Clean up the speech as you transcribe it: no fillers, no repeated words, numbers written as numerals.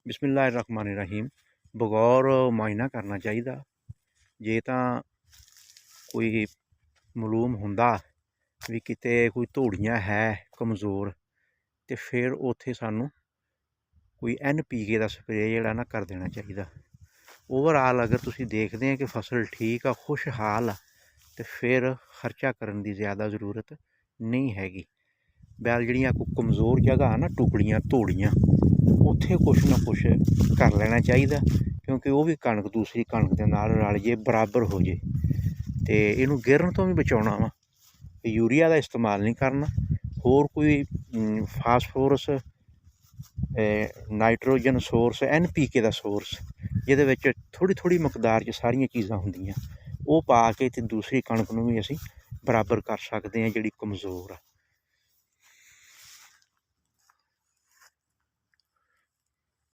बिस्मिल्लाहिर्रहमानिर्रहीम। बगौर मुआयना करना चाहिए। जे तो कोई मालूम हुंदा भी किते कोई धूड़ियाँ है कमज़ोर, तो फिर उत्थे सानू कोई NPK का स्प्रे जिहड़ा ना कर देना चाहिए। ओवरऑल अगर तुसीं देखते हैं कि फसल ठीक है, खुशहाल है, तो फिर खर्चा करने की ज़्यादा ज़रूरत नहीं हैगी। बैल जिहड़ियां कोई कमज़ोर जगह ना टुकड़ियां धूड़ियां, उत्थे कुछ ना कुछ कर लेना चाहिए, क्योंकि वो भी कणक दूसरी कणक के नाल रल जे, बराबर हो जे। तो इनू गिरन तो भी बचाना वा। यूरिया का इस्तेमाल नहीं करना, होर कोई फास्फोरस, नाइट्रोजन सोर्स, NPK का सोर्स जिहदे विच थोड़ी थोड़ी मकदार च सारियां चीज़ां हुंदियां, वो पा के ते दूसरी कणक नूं भी असीं बराबर कर सकते हैं जिहड़ी कमज़ोर है।